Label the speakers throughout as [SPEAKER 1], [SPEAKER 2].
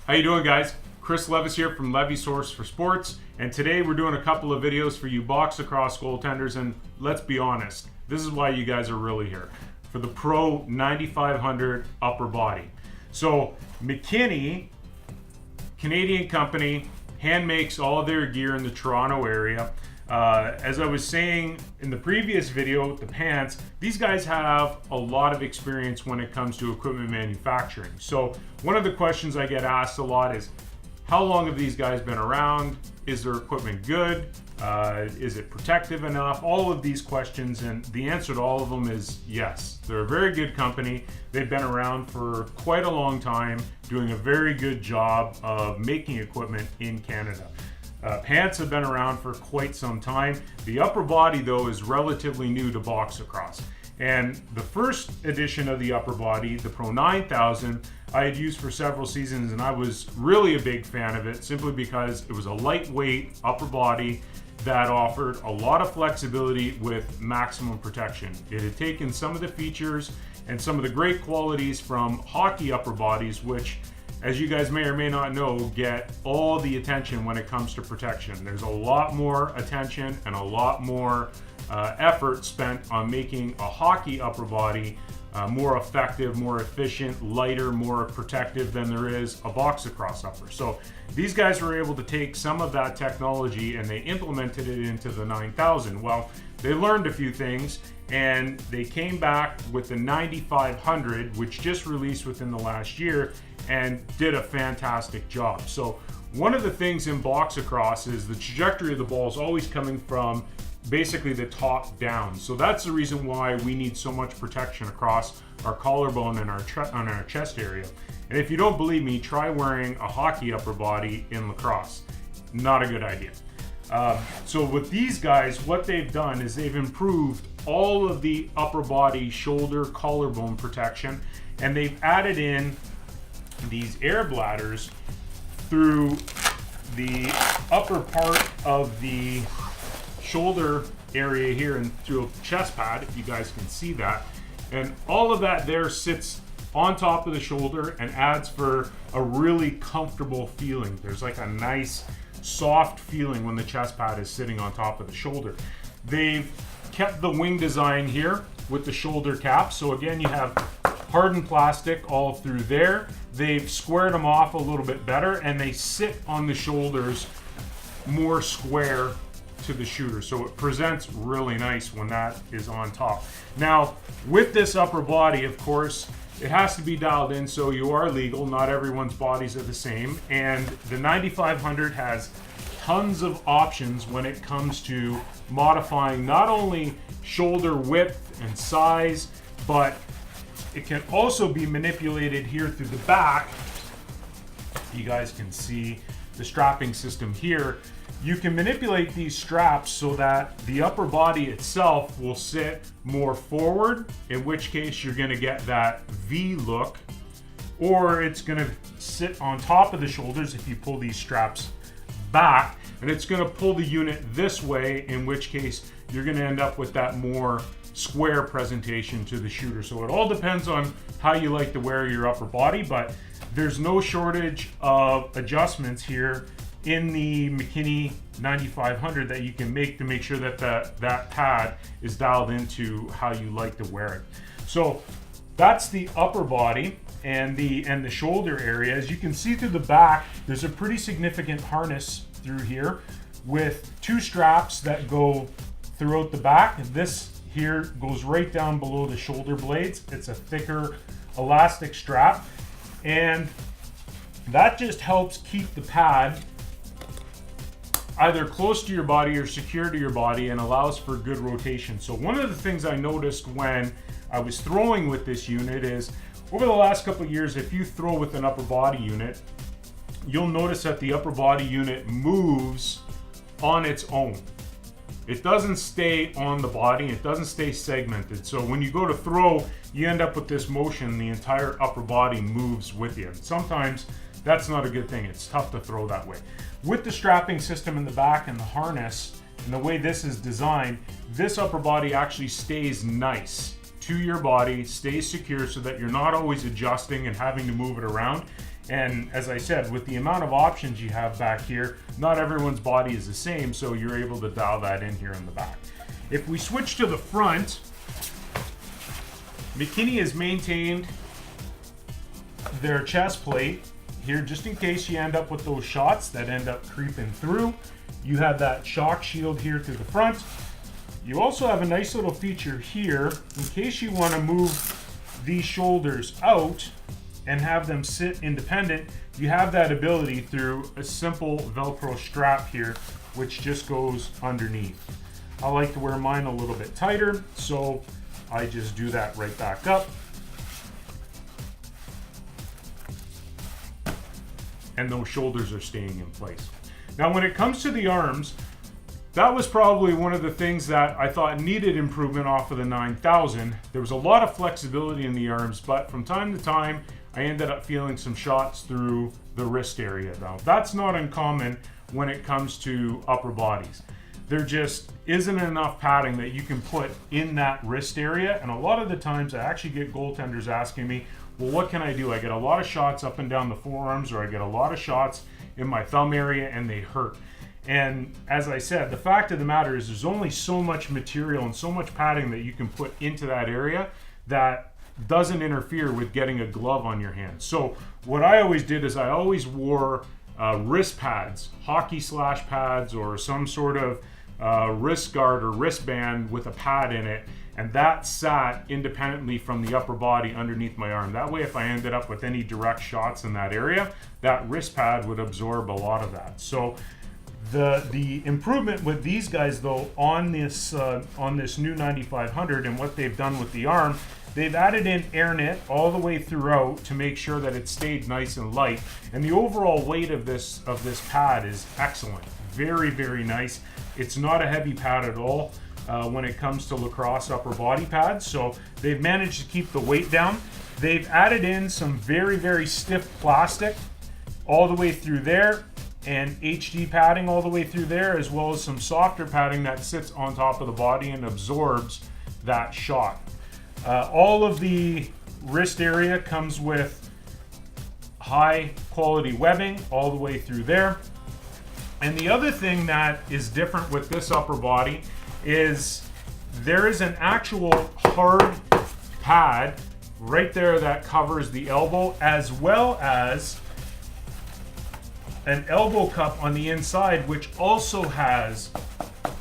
[SPEAKER 1] How you doing, guys? Chris Levis here from Levy Source for Sports, and today we're doing a couple of videos for you box lacrosse goaltenders, and let's be honest, this is why you guys are really here, for the Pro 9500 upper body. So McKenney, Canadian company, hand makes all of their gear in the Toronto area. As I was saying in the previous video with the pants, these guys have a lot of experience when it comes to equipment manufacturing. So one of the questions I get asked a lot is, how long have these guys been around? Is their equipment good? Is it protective enough? All of these questions, and the answer to all of them is yes. They're a very good company. They've been around for quite a long time, doing a very good job of making equipment in Canada. Pants have been around for quite some time. The upper body, though, is relatively new to box lacrosse. And the first edition of the upper body, the Pro 9000, I had used for several seasons, and I was really a big fan of it simply because it was a lightweight upper body that offered a lot of flexibility with maximum protection. It had taken some of the features and some of the great qualities from hockey upper bodies, which, as you guys may or may not know, get all the attention when it comes to protection. There's a lot more attention and a lot more effort spent on making a hockey upper body more effective, more efficient, lighter, more protective than there is a box lacrosse upper. So these guys were able to take some of that technology and they implemented it into the 9000. Well, they learned a few things and they came back with the 9500, which just released within the last year, and did a fantastic job. So one of the things in box lacrosse is the trajectory of the ball is always coming from basically the top down. So that's the reason why we need so much protection across our collarbone and on our chest area. And if you don't believe me, try wearing a hockey upper body in lacrosse. Not a good idea. So with these guys, what they've done is they've improved all of the upper body, shoulder, collarbone protection, and they've added in these air bladders through the upper part of the shoulder area here and through a chest pad, if you guys can see that. And all of that there sits on top of the shoulder and adds for a really comfortable feeling. There's like a nice soft feeling when the chest pad is sitting on top of the shoulder. They've kept the wing design here with the shoulder cap. So again, you have hardened plastic all through there. They've squared them off a little bit better and they sit on the shoulders more square to the shooter. So it presents really nice when that is on top. Now, with this upper body, of course, it has to be dialed in so you are legal. Not everyone's bodies are the same. And the 9500 has tons of options when it comes to modifying not only shoulder width and size, but it can also be manipulated here through the back. You guys can see the strapping system here. You can manipulate these straps so that the upper body itself will sit more forward, in which case you're going to get that V look, or it's going to sit on top of the shoulders if you pull these straps back, and it's going to pull the unit this way, in which case you're going to end up with that more square presentation to the shooter. So it all depends on how you like to wear your upper body, but there's no shortage of adjustments here in the McKenney 9500 that you can make to make sure that that pad is dialed into how you like to wear it. So that's the upper body and the shoulder area. As you can see through the back, there's a pretty significant harness through here with two straps that go throughout the back. This here goes right down below the shoulder blades. It's a thicker elastic strap, and that just helps keep the pad either close to your body or secure to your body and allows for good rotation. So one of the things I noticed when I was throwing with this unit is over the last couple of years, if you throw with an upper body unit, you'll notice that the upper body unit moves on its own. It doesn't stay on the body, it doesn't stay segmented. So when you go to throw, you end up with this motion, the entire upper body moves with you. Sometimes that's not a good thing. It's tough to throw that way. With the strapping system in the back and the harness and the way this is designed, this upper body actually stays nice to your body, stays secure so that you're not always adjusting and having to move it around. And as I said, with the amount of options you have back here, not everyone's body is the same, so you're able to dial that in here in the back. If we switch to the front, McKenney has maintained their chest plate here just in case you end up with those shots that end up creeping through. You have that shock shield here to the front. You also have a nice little feature here in case you want to move these shoulders out and have them sit independent. You have that ability through a simple Velcro strap here, which just goes underneath. I like to wear mine a little bit tighter, so I just do that right back up. And those shoulders are staying in place. Now, when it comes to the arms, that was probably one of the things that I thought needed improvement off of the 9000. There was a lot of flexibility in the arms, but from time to time, I ended up feeling some shots through the wrist area. Now, that's not uncommon when it comes to upper bodies. There just isn't enough padding that you can put in that wrist area, and a lot of the times I actually get goaltenders asking me, well, what can I do? I get a lot of shots up and down the forearms, or I get a lot of shots in my thumb area and they hurt. And as I said, the fact of the matter is there's only so much material and so much padding that you can put into that area that doesn't interfere with getting a glove on your hand. So what I always did is I always wore wrist pads, hockey slash pads, or some sort of wrist guard or wristband with a pad in it, and that sat independently from the upper body underneath my arm. That way, if I ended up with any direct shots in that area, that wrist pad would absorb a lot of that. So the improvement with these guys though on this new 9500 and what they've done with the arm, they've added in air knit all the way throughout to make sure that it stayed nice and light, and the overall weight of this pad is excellent. Very, very nice. It's not a heavy pad at all when it comes to lacrosse upper body pads, so they've managed to keep the weight down. They've added in some very, very stiff plastic all the way through there, and HD padding all the way through there, as well as some softer padding that sits on top of the body and absorbs that shot. All of the wrist area comes with high quality webbing all the way through there. And the other thing that is different with this upper body is there is an actual hard pad right there that covers the elbow, as well as an elbow cup on the inside, which also has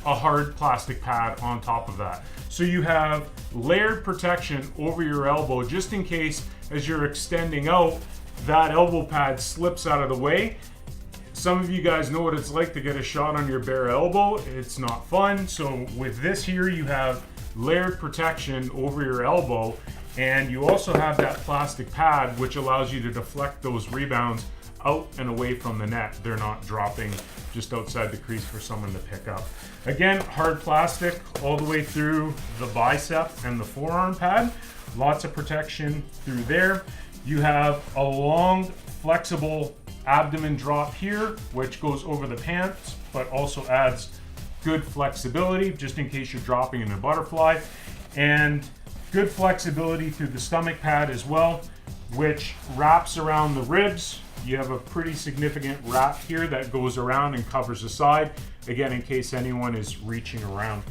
[SPEAKER 1] a hard plastic pad on top of that. So you have layered protection over your elbow just in case as you're extending out, that elbow pad slips out of the way. Some of you guys know what it's like to get a shot on your bare elbow. It's not fun. So with this here, you have layered protection over your elbow, and you also have that plastic pad which allows you to deflect those rebounds out and away from the net. They're not dropping just outside the crease for someone to pick up. Again, hard plastic all the way through the bicep and the forearm pad. Lots of protection through there. You have a long, flexible abdomen drop here, which goes over the pants, but also adds good flexibility just in case you're dropping in a butterfly, and good flexibility through the stomach pad as well, which wraps around the ribs. You have a pretty significant wrap here that goes around and covers the side, again, in case anyone is reaching around.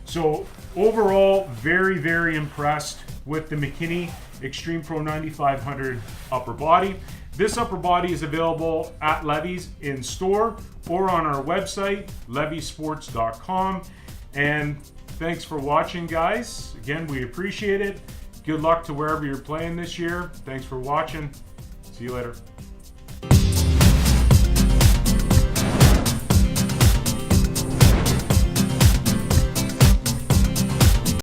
[SPEAKER 1] So overall, very, very impressed with the McKenney Extreme Pro 9500 upper body. This upper body is available at Levy's in store or on our website, levysports.com. And thanks for watching, guys. Again, we appreciate it. Good luck to wherever you're playing this year. Thanks for watching. See you later.